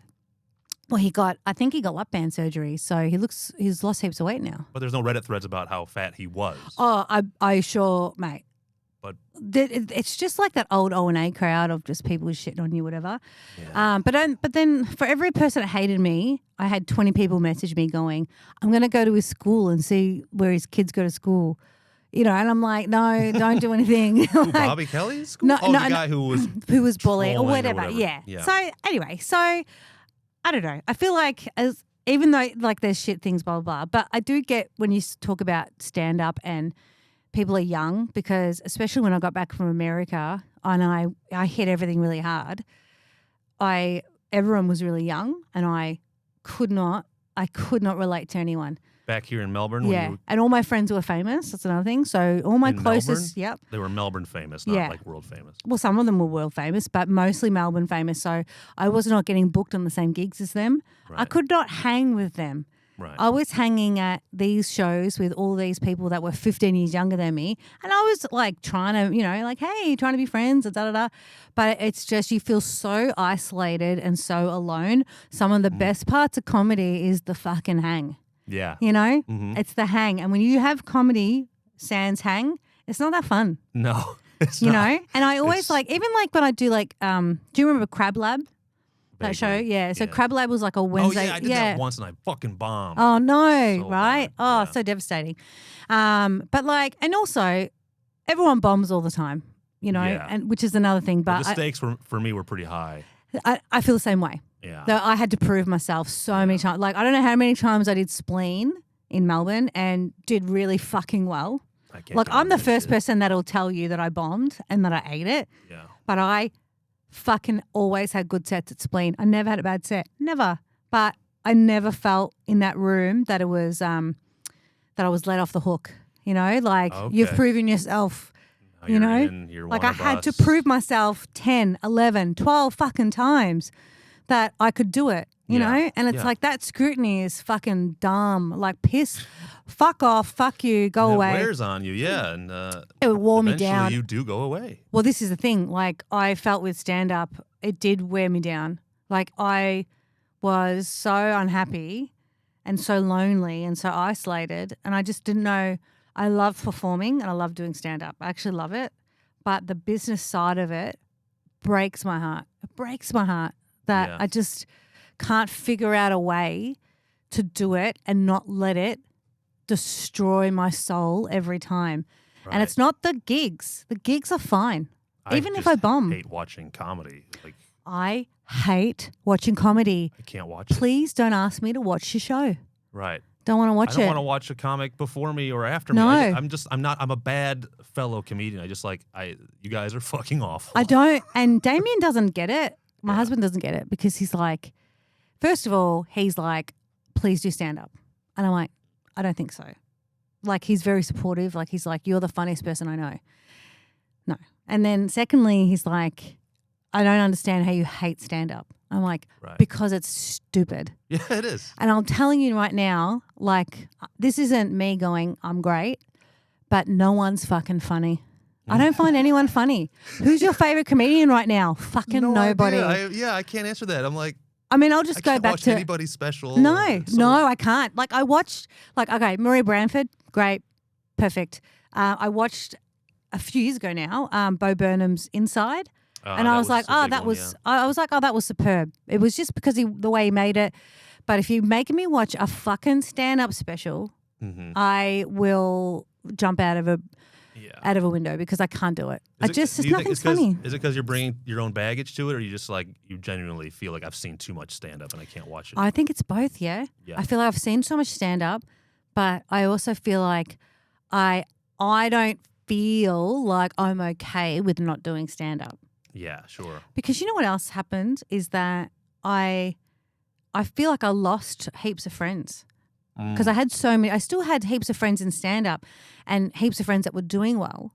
S1: Well, I think he got lap band surgery, so he's lost heaps of weight now.
S2: But there's no Reddit threads about how fat he was.
S1: Oh, I sure, mate.
S2: But
S1: it's just like that old O&A crowd of just people who's shitting on you, whatever.
S2: Yeah.
S1: But then for every person that hated me, I had 20 people message me going, I'm going to go to his school and see where his kids go to school. And I'm like, no, don't do anything.
S2: Who, Bobby Kelly's school?
S1: No,
S2: the guy who was
S1: bullying or whatever.
S2: Yeah.
S1: So anyway, I don't know. I feel like even though like there's shit things, blah, blah, blah, but I do get when you talk about stand-up and people are young, because especially when I got back from America and I hit everything really hard, everyone was really young and I could not relate to anyone.
S2: Back here in Melbourne?
S1: Yeah, and all my friends were famous. That's another thing. So all my closest,
S2: Melbourne?
S1: Yep.
S2: They were Melbourne famous, not like world famous.
S1: Well, some of them were world famous, but mostly Melbourne famous. So I was not getting booked on the same gigs as them.
S2: Right.
S1: I could not hang with them.
S2: Right.
S1: I was hanging at these shows with all these people that were 15 years younger than me. And I was like trying to, like, hey, trying to be friends, da-da-da. But it's just you feel so isolated and so alone. Some of the best parts of comedy is the fucking hang.
S2: Yeah.
S1: It's the hang. And when you have comedy sans hang, it's not that fun.
S2: No. It's
S1: you
S2: not.
S1: know? And I always
S2: It's-
S1: even like when I do like, do you remember Crab Lab? That show?
S2: Vaguely.
S1: Yeah. So Crab Lab was like a Wednesday.
S2: Oh, yeah, I did that once and I fucking bombed.
S1: Oh, no,
S2: So
S1: right?
S2: bad.
S1: Oh,
S2: Yeah.
S1: so devastating. But like, and also everyone bombs all the time, you know,
S2: Yeah.
S1: and which is another thing.
S2: Well,
S1: But
S2: the stakes for me were pretty high.
S1: I feel the same way.
S2: Yeah.
S1: Though I had to prove myself so many times. Like, I don't know how many times I did Spleen in Melbourne and did really fucking well.
S2: I can't
S1: Like,
S2: get
S1: I'm
S2: on
S1: the
S2: that
S1: first
S2: shit.
S1: person that'll tell you that I bombed and that I ate it.
S2: Yeah.
S1: But I fucking always had good sets at Spleen. I never had a bad set. Never. But I never felt in that room that it was that I was let off the hook. You know, like you've
S2: Okay.
S1: proven yourself.
S2: Now
S1: You
S2: you're
S1: know?
S2: in, you're
S1: Like
S2: one
S1: I
S2: of
S1: had to
S2: us.
S1: prove myself 10, 11, 12 fucking times that I could do it. You
S2: Yeah.
S1: know? And it's
S2: Yeah.
S1: like that scrutiny is fucking dumb. Like piss, fuck off, fuck you, go
S2: And
S1: away.
S2: It wears on you, yeah, and
S1: It would wore me
S2: eventually
S1: down.
S2: you do go away.
S1: Well, this is the thing. Like, I felt with stand up, it did wear me down. Like, I was so unhappy and so lonely and so isolated. And I just didn't know. I love performing and I love doing stand up. I actually love it. But the business side of it breaks my heart. It breaks my heart that
S2: Yeah.
S1: I just can't figure out a way to do it and not let it destroy my soul every time.
S2: Right.
S1: And it's not the gigs. The gigs are fine. Even if
S2: just
S1: I bomb.
S2: hate watching comedy. Like
S1: I hate watching comedy.
S2: I can't watch it.
S1: Please don't ask me to watch your show.
S2: Right.
S1: Don't want to
S2: I
S1: watch
S2: don't
S1: it.
S2: want to watch a comic before me or after
S1: No.
S2: me. I'm a bad fellow comedian. You guys are fucking awful.
S1: I don't. And Damien doesn't get it. My
S2: Yeah.
S1: husband doesn't get it because he's like, first of all, he's like, please do stand up. And I'm like, I don't think so. Like, he's very supportive. Like, he's like, you're the funniest person I know. No. And then secondly, he's like, I don't understand how you hate stand up. I'm like,
S2: Right.
S1: because it's stupid.
S2: Yeah, it is.
S1: And I'm telling you right now, like, this isn't me going, I'm great, but no one's fucking funny. I don't find anyone funny. Who's your favorite comedian right now? Fucking
S2: No
S1: nobody.
S2: idea. I can't answer that. I'm like,
S1: I mean, I'll
S2: I
S1: just go
S2: can't
S1: back
S2: watch
S1: to
S2: anybody's special.
S1: no,
S2: So-
S1: no, I can't. Like, I watched, like, okay, Marie Branford, great, perfect. I watched a few years ago now, Bo Burnham's Inside. And I was like,
S2: a
S1: oh,
S2: big
S1: that
S2: one,
S1: was,
S2: yeah.
S1: I was like, oh, that was superb. It was just because the way he made it. But if you make me watch a fucking stand-up special,
S2: Mhm.
S1: I will jump out of a window because I can't do it.
S2: Is it-
S1: It's
S2: do you think
S1: nothing's
S2: it's 'cause-
S1: funny.
S2: Is it because you're bringing your own baggage to it, or you just like you genuinely feel like I've seen too much stand up and I can't watch it?
S1: I think it's both, yeah.
S2: Yeah.
S1: I feel like I've seen so much stand-up, but I also feel like I don't feel like I'm okay with not doing stand-up.
S2: Yeah, sure.
S1: Because you know what else happened is that I feel like I lost heaps of friends because I had so many. I still had heaps of friends in stand up and heaps of friends that were doing well,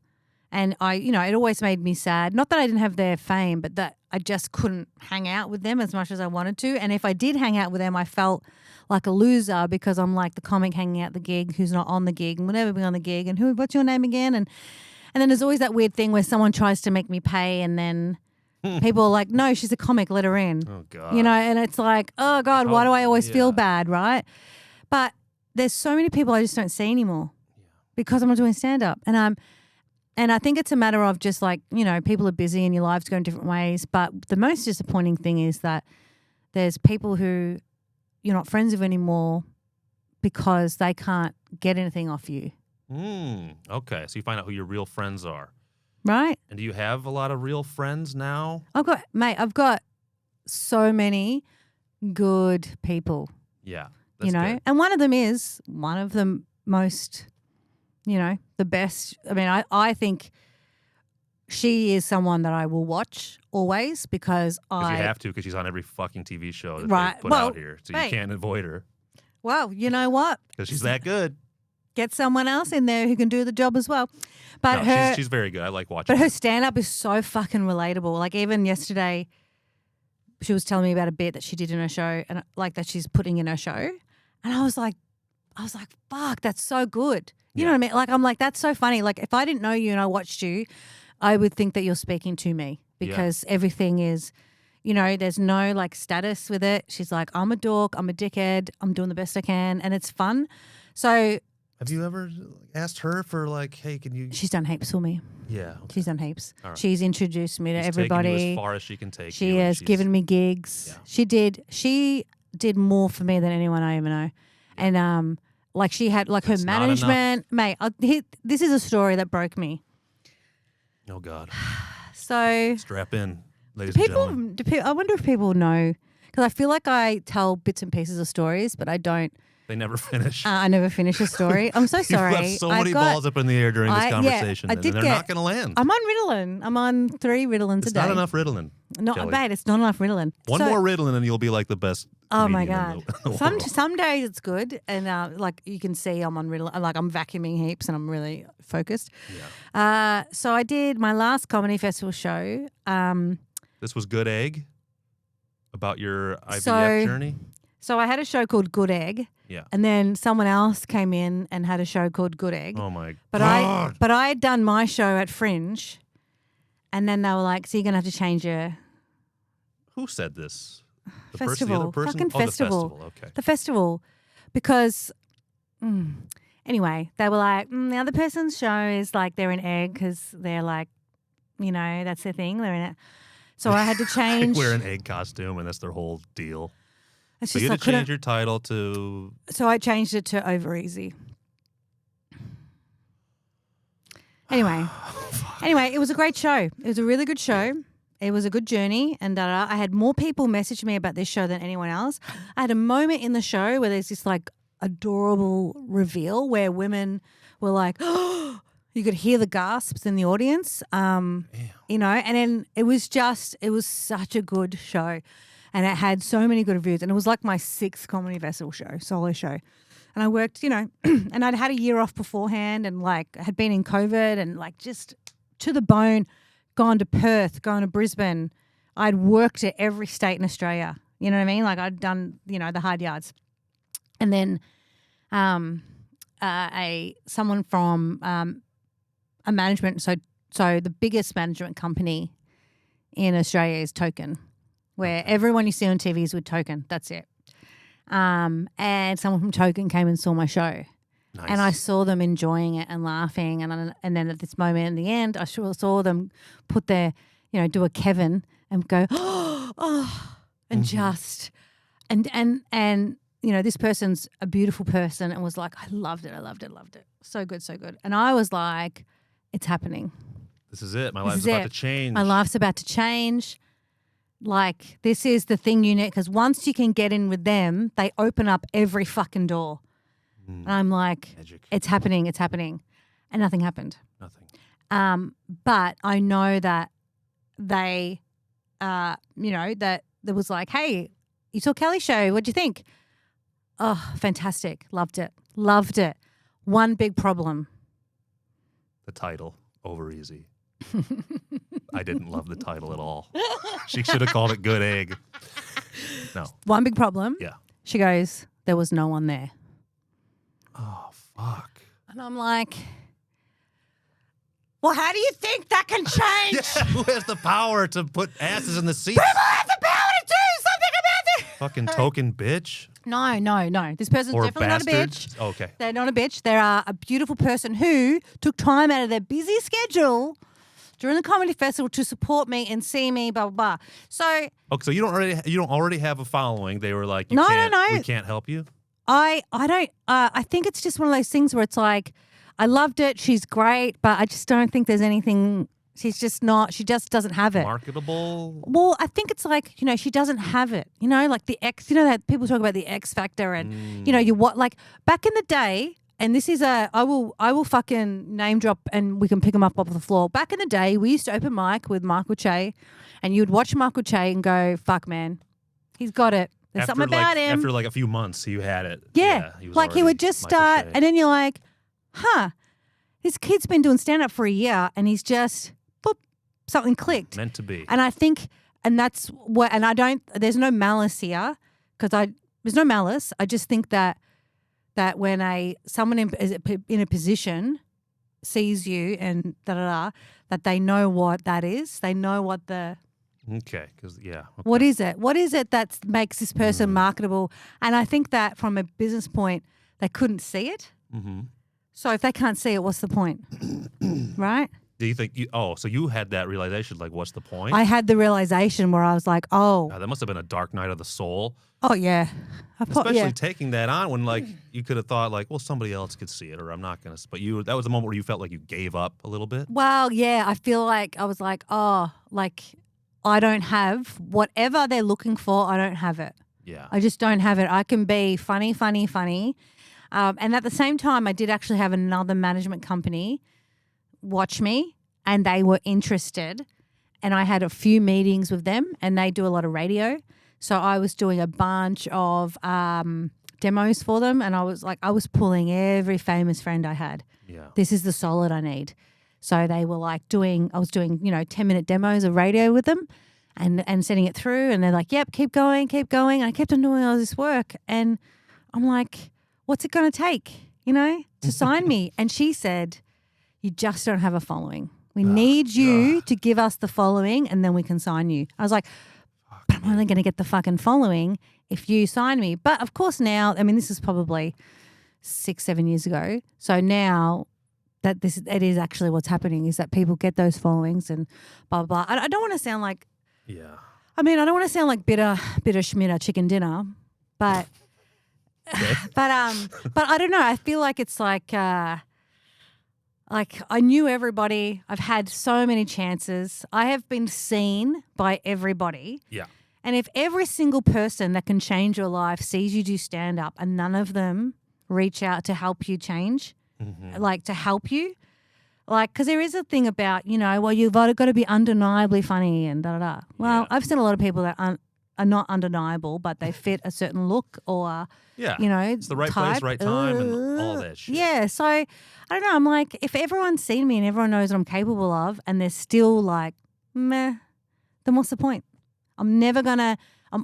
S1: and it always made me sad. Not that I didn't have their fame, but that I just couldn't hang out with them as much as I wanted to. And if I did hang out with them, I felt like a loser because I'm like the comic hanging out the gig who's not on the gig and will never be on the gig. And what's your name again? And then there's always that weird thing where someone tries to make me pay and then people are like, no, she's a comic, let her in.
S2: Oh God.
S1: You know, and it's like, oh God, why do I always feel
S2: yeah.
S1: bad, right? But there's so many people I just don't see anymore because I'm not doing stand-up. And I think it's a matter of just like, people are busy and your lives go in different ways. But the most disappointing thing is that there's people who you're not friends with anymore because they can't get anything off you.
S2: Okay, so you find out who your real friends are.
S1: Right?
S2: And do you have a lot of real friends now?
S1: I've got so many good people,
S2: Yeah. That's good.
S1: and one of them is one of the most, the best. I mean, I think she is someone that I will watch always because
S2: Because you have to, because she's on every fucking TV show that
S1: Right.
S2: they put
S1: Well,
S2: out here. So
S1: hey.
S2: you can't avoid her.
S1: well, you know what?
S2: Because she's that good.
S1: Get someone else in there who can do the job as well. But
S2: No, she's very good. I like watching
S1: But her stand-up is so fucking relatable. Like even yesterday, she was telling me about a bit that she did in her show and like that she's putting in her show. And I was like, fuck, that's so good. You know what I mean? Like, I'm like, that's so funny. Like if I didn't know you and I watched you, I would think that you're speaking to me because everything is, there's no like status with it. She's like, I'm a dork, I'm a dickhead, I'm doing the best I can. And it's fun. So
S2: Have you ever asked her for like, hey, can you?
S1: She's done heaps for me.
S2: Yeah. Okay.
S1: She's done heaps.
S2: All right.
S1: She's introduced me to
S2: She's
S1: everybody.
S2: taken you as far as she can take
S1: she
S2: you.
S1: has given me gigs.
S2: Yeah.
S1: She did more for me than anyone I ever know. And like she had like her management. Mate, this is a story that broke me.
S2: Oh God.
S1: So
S2: strap in, ladies and gentlemen.
S1: I wonder if people know, because I feel like I tell bits and pieces of stories, but I don't.
S2: They never finish.
S1: I never finish a story. I'm so sorry.
S2: You've left so many balls up in the air during this conversation,
S1: and they're
S2: not going to land.
S1: I'm on Ritalin. I'm on 3 Ritalins a day.
S2: It's not enough Ritalin.
S1: Not bad. It's not enough Ritalin.
S2: One more Ritalin and you'll be like the best.
S1: Oh my God.
S2: In the world.
S1: Some days it's good, and like you can see I'm on Ritalin. Like I'm vacuuming heaps, and I'm really focused.
S2: Yeah.
S1: So I did my last comedy festival show.
S2: This was Good Egg. About your IVF journey.
S1: So I had a show called Good Egg.
S2: Yeah.
S1: And then someone else came in and had a show called Good Egg.
S2: Oh my
S1: God. But I had done my show at Fringe, and then they were like, "So you're gonna have to change your."
S2: Who said this? The
S1: festival.
S2: The other person?
S1: Fucking
S2: the festival. Okay.
S1: The festival, because anyway, they were like, the other person's show is like they're an egg because they're like, that's their thing. They're in it. So I had to change.
S2: Wear an egg costume, and that's their whole deal.
S1: It's
S2: so you had to change your title to...
S1: So I changed it to Over Easy. Anyway, it was a great show. It was a really good show. It was a good journey. And I had more people message me about this show than anyone else. I had a moment in the show where there's this like adorable reveal where women were like, oh, you could hear the gasps in the audience, and then it was such a good show. And it had so many good reviews. And it was like my 6th comedy festival show, solo show. And I worked, and I'd had a year off beforehand and like had been in COVID and like just to the bone, gone to Perth, gone to Brisbane. I'd worked at every state in Australia. You know what I mean? Like I'd done, the hard yards. And then someone from a management, so the biggest management company in Australia is Token, where everyone you see on TV is with Token. That's it. And someone from Token came and saw my show. Nice. And I saw them enjoying it and laughing. And then at this moment in the end, I saw them put their, do a Kevin and go, and just, and this person's a beautiful person and was like, I loved it. So good, so good. And I was like, it's happening.
S2: This is it. My life's about to change.
S1: My life's about to change. Like, this is the thing you need, because once you can get in with them, they open up every fucking door. And I'm like, magic. It's happening. And nothing happened.
S2: Nothing.
S1: But I know that they, that there was like, hey, you saw Kelly's show. What'd you think? Oh, fantastic. Loved it. One big problem.
S2: The title, Over Easy. I didn't love the title at all. She should have called it Good Egg. No.
S1: One big problem.
S2: Yeah.
S1: She goes, there was no one there.
S2: Oh, fuck.
S1: And I'm like, well, how do you think that can change?
S2: Yeah, who has the power to put asses in the seats?
S1: People have the power to do something about it.
S2: Fucking token bitch.
S1: No. This person's definitely
S2: bastard.
S1: not a bitch.
S2: Okay.
S1: They're not a bitch. They're a beautiful person who took time out of their busy schedule during the comedy festival to support me and see me, blah, blah, blah. So
S2: you don't already have a following. They were like,
S1: no.
S2: We can't help you.
S1: I don't. I think it's just one of those things where it's like, I loved it. She's great, but I just don't think there's anything. She's just not. She just doesn't have it.
S2: Marketable.
S1: Well, I think it's like, she doesn't have it. Like the X. That people talk about the X factor, and like back in the day. And this is I will fucking name drop and we can pick them up off the floor. Back in the day, we used to open mic with Michael Che, and you'd watch Michael Che and go, fuck, man, he's got it. There's something about him.
S2: After like a few months, you had it.
S1: Yeah. He would just start, and then you're like, this kid's been doing stand-up for a year, and he's just, boop, something clicked.
S2: Meant to be.
S1: And I think, and that's what, and I don't, there's no malice here, because there's no malice. I just think that when someone in a position sees you and that they know what that is. They know what the...
S2: Okay, because, yeah. Okay.
S1: What is it? What is it that makes this person marketable? And I think that from a business point, they couldn't see it.
S2: Mm-hmm.
S1: So if they can't see it, what's the point? Right?
S2: Do you think so you had that realization, like, what's the point?
S1: I had the realization where I was like, oh.
S2: That must have been a dark night of the soul.
S1: Oh, yeah.
S2: Especially taking that on when, like, you could have thought, like, well, somebody else could see it or I'm not going to. But that was the moment where you felt like you gave up a little bit?
S1: Well, yeah. I feel like I was like, oh, like I don't have whatever they're looking for. I don't have it.
S2: Yeah.
S1: I just don't have it. I can be funny. And at the same time, I did actually have another management company watch me and they were interested. And I had a few meetings with them and they do a lot of radio. So I was doing a bunch of demos for them and I was pulling every famous friend I had.
S2: Yeah.
S1: This is the solid I need. So they were like I was doing, 10-minute demos of radio with them and sending it through. And they're like, yep, keep going. And I kept on doing all this work. And I'm like, what's it going to take, to sign me? And she said, you just don't have a following. We need you to give us the following and then we can sign you. I was like, but I'm only going to get the fucking following if you sign me. But of course now, this is probably 6-7 years ago. So now that it is actually what's happening is that people get those followings and blah, blah, blah. I don't want to sound like, I don't want to sound like bitter schmitter chicken dinner, but, but I don't know. I feel like it's like I knew everybody. I've had so many chances. I have been seen by everybody.
S2: Yeah.
S1: And if every single person that can change your life sees you do stand up and none of them reach out to help you change, like to help you, like, because there is a thing about, well, you've got to be undeniably funny and da-da-da. Well, I've seen a lot of people that are not undeniable, but they fit a certain look or,
S2: it's the right
S1: type.
S2: place, right time and all that shit.
S1: Yeah. So I don't know. I'm like, if everyone's seen me and everyone knows what I'm capable of and they're still like, meh, then what's the point? I'm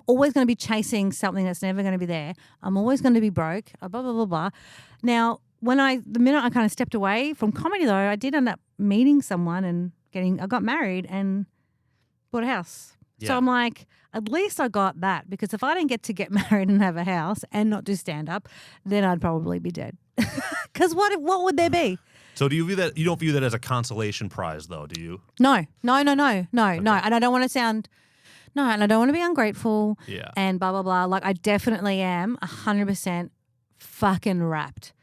S1: always going to be chasing something that's never going to be there. I'm always going to be broke, blah, blah, blah, blah. Now, the minute I kind of stepped away from comedy though, I did end up meeting someone and I got married and bought a house. Yeah. So I'm like, at least I got that because if I didn't get married and have a house and not do stand-up, then I'd probably be dead. Because what would there be?
S2: So do you view that? You don't view that as a consolation prize, though, do you?
S1: No. Okay. No. And I don't want to sound. No, and I don't want to be ungrateful.
S2: Yeah.
S1: And blah blah blah. Like I definitely am 100% fucking wrapped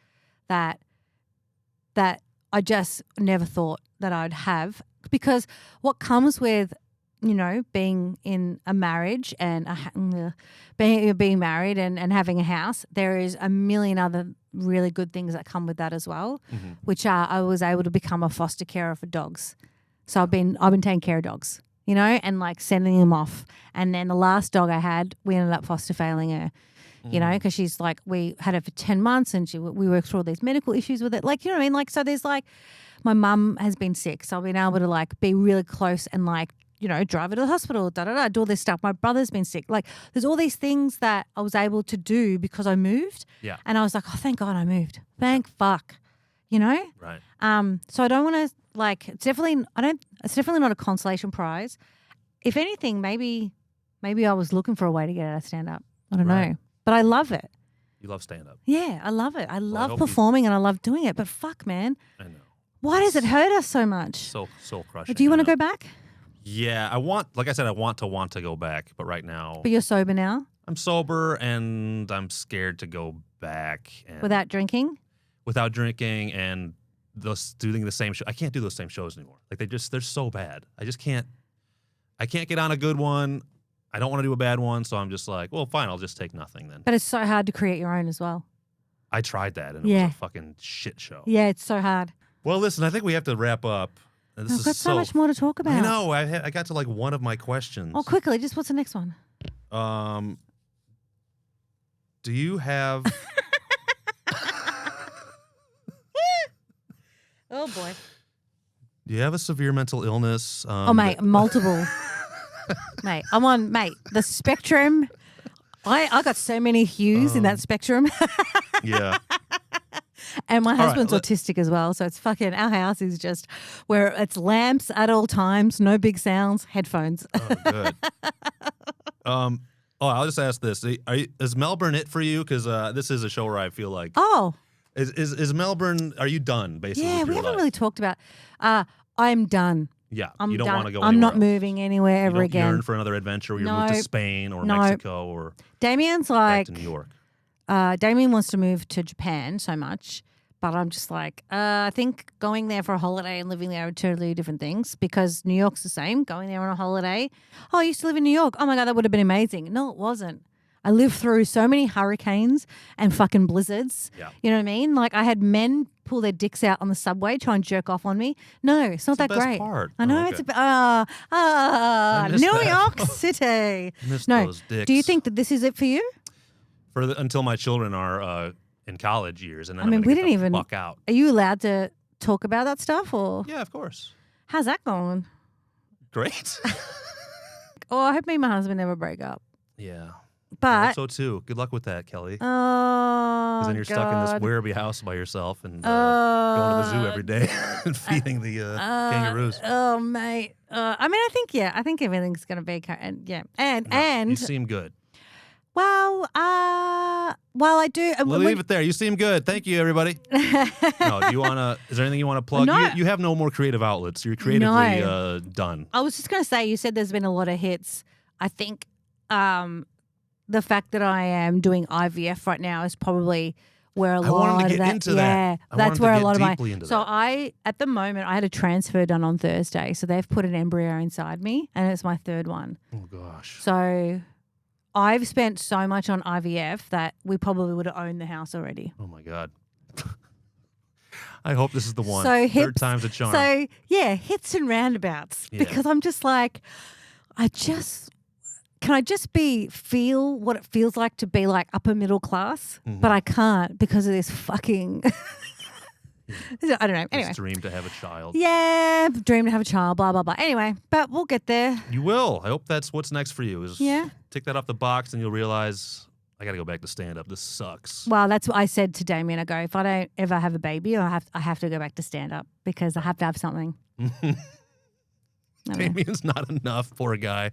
S1: that I just never thought that I'd have because what comes with being in a marriage and being married and having a house, there is a million other really good things that come with that as well, which are I was able to become a foster carer for dogs. So I've been taking care of dogs, and like sending them off. And then the last dog I had, we ended up foster failing her, because she's like, we had her for 10 months and we worked through all these medical issues with it. Like, you know what I mean? Like, so there's like, my mum has been sick. So I've been able to like be really close and like, drive her to the hospital, do all this stuff. My brother's been sick. Like, there's all these things that I was able to do because I moved.
S2: Yeah.
S1: And I was like, oh, thank God I moved. Thank fuck.
S2: Right.
S1: So I don't want to like. It's definitely not a consolation prize. If anything, maybe I was looking for a way to get out of stand up. I don't know, but I love it.
S2: You love stand up.
S1: Yeah, I love it. I love performing and I love doing it. But fuck, man.
S2: I know.
S1: Why does it hurt us so much?
S2: So crushing.
S1: Do you want to go back?
S2: Yeah, I want to go back, but right now.
S1: But you're sober now?
S2: I'm sober and I'm scared to go back. And
S1: without drinking?
S2: Without drinking and doing the same show. I can't do those same shows anymore. Like they're so bad. I can't get on a good one. I don't want to do a bad one, so I'm just like, well, fine, I'll just take nothing then.
S1: But it's so hard to create your own as well.
S2: I tried that and it was a fucking shit show.
S1: Yeah, it's so hard.
S2: Well, listen, I think we have to wrap up.
S1: I've got so much more to talk about.
S2: I know. I got to like one of my questions.
S1: Oh, quickly, just what's the next one?
S2: Do you have...
S1: Oh, boy.
S2: Do you have a severe mental illness?
S1: Mate, multiple. Mate, I'm on, the spectrum. I got so many hues in that spectrum.
S2: Yeah.
S1: And my husband's autistic as well, so it's fucking, our house is just where it's lamps at all times, no big sounds, headphones.
S2: Oh, good. I'll just ask this. Is Melbourne it for you? Because this is a show where I feel like...
S1: Oh.
S2: Is Melbourne? Are you done? Basically,
S1: Yeah,
S2: with
S1: we
S2: your
S1: haven't
S2: life?
S1: really talked about. I'm done.
S2: Yeah,
S1: I'm
S2: you don't
S1: done.
S2: want to go.
S1: I'm not
S2: anywhere else.
S1: moving anywhere
S2: You
S1: ever
S2: don't
S1: again.
S2: yearn for another adventure where you move to Spain or
S1: No.
S2: Mexico or
S1: Damien's
S2: back
S1: like,
S2: to New York.
S1: Damien wants to move to Japan so much, but I'm just like, I think going there for a holiday and living there are totally different things because New York's the same. Going there on a holiday. Oh, I used to live in New York. Oh my God, that would have been amazing. No, it wasn't. I lived through so many hurricanes and fucking blizzards.
S2: Yeah.
S1: You know what I mean? Like I had men pull their dicks out on the subway, try and jerk off on me. No, it's not
S2: It's the
S1: that
S2: best
S1: great.
S2: part.
S1: I know
S2: Oh,
S1: it's
S2: okay.
S1: a
S2: miss
S1: New
S2: that.
S1: York City.
S2: Miss
S1: No,
S2: those dicks.
S1: do you think that this is it for you?
S2: Until my children are in college years, and then
S1: I mean,
S2: I'm
S1: we
S2: gonna get
S1: didn't
S2: the
S1: even-
S2: fuck out.
S1: Are you allowed to talk about that stuff or
S2: Yeah, of course.
S1: how's that going?
S2: Great.
S1: Oh, I hope me and my husband never break up.
S2: Yeah. I
S1: But
S2: hope so too. Good luck with that, Kelly.
S1: oh,
S2: Because then you're stuck in this
S1: God.
S2: Werribee house by yourself and going to the zoo every day and feeding the kangaroos.
S1: Oh, mate. I mean, I think everything's gonna be and
S2: No,
S1: and
S2: you seem good.
S1: well, I do.
S2: We'll leave it there. You seem good. Thank you, everybody. No, do you wanna? Is there anything you want to plug?
S1: No.
S2: You have no more creative outlets. You're creatively done.
S1: I was just gonna say, you said there's been a lot of hits. I think the fact that I am doing IVF right now is probably where a lot
S2: wanted to
S1: of
S2: get
S1: that.
S2: into that.
S1: Yeah,
S2: I
S1: that's
S2: wanted
S1: where
S2: to
S1: a
S2: get
S1: lot of my.
S2: deeply into
S1: So
S2: that.
S1: at the moment, I had a transfer done on Thursday, so they've put an embryo inside me, and it's my third one.
S2: Oh gosh.
S1: So I've spent so much on IVF that we probably would have owned the house already.
S2: Oh my god. I hope this is the one.
S1: So
S2: Third time's a charm.
S1: So yeah, hits and roundabouts.
S2: Yeah.
S1: Because I'm just like, can I just feel what it feels like to be like upper middle class?
S2: Mhm.
S1: But I can't because of this fucking. I don't know. Anyway,
S2: This dream to have a child.
S1: yeah, dream to have a child. Blah blah blah. Anyway, but we'll get there.
S2: You will. I hope that's what's next for you. Is
S1: Yeah.
S2: tick that off the box, and you'll realize I got to go back to stand up. This sucks.
S1: Well, that's what I said to Damien. I go, if I don't ever have a baby, I have to go back to stand up because I have to have something. I don't know.
S2: Damien's not enough. Poor guy.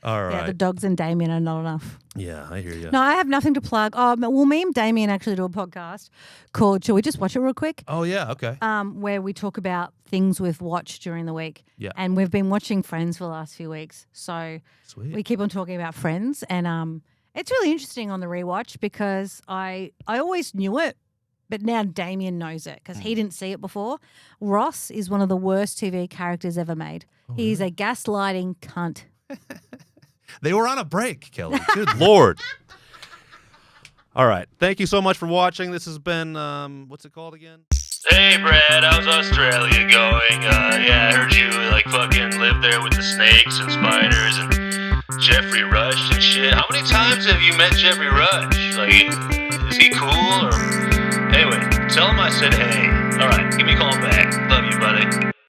S2: All
S1: Yeah, the
S2: right.
S1: dogs and Damien are not enough.
S2: Yeah, I hear you.
S1: No, I have nothing to plug. Oh, well, me and Damien actually do a podcast called, shall we just watch it real quick?
S2: Oh yeah. Okay.
S1: Where we talk about things we've watched during the week.
S2: Yeah.
S1: And we've been watching Friends for the last few weeks. So
S2: Sweet.
S1: we keep on talking about Friends. And it's really interesting on the rewatch because I always knew it, but now Damien knows it because he didn't see it before. Ross is one of the worst TV characters ever made. He's a gaslighting cunt.
S2: They were on a break, Kelly. Good Lord. All right. Thank you so much for watching. This has been, what's it called again?
S3: Hey Brad, how's Australia going? Yeah, I heard you like fucking live there with the snakes and spiders and Jeffrey Rush and shit. How many times have you met Jeffrey Rush? Like, is he cool or? Anyway, tell him I said hey. Alright, give me a call back. Love you, buddy.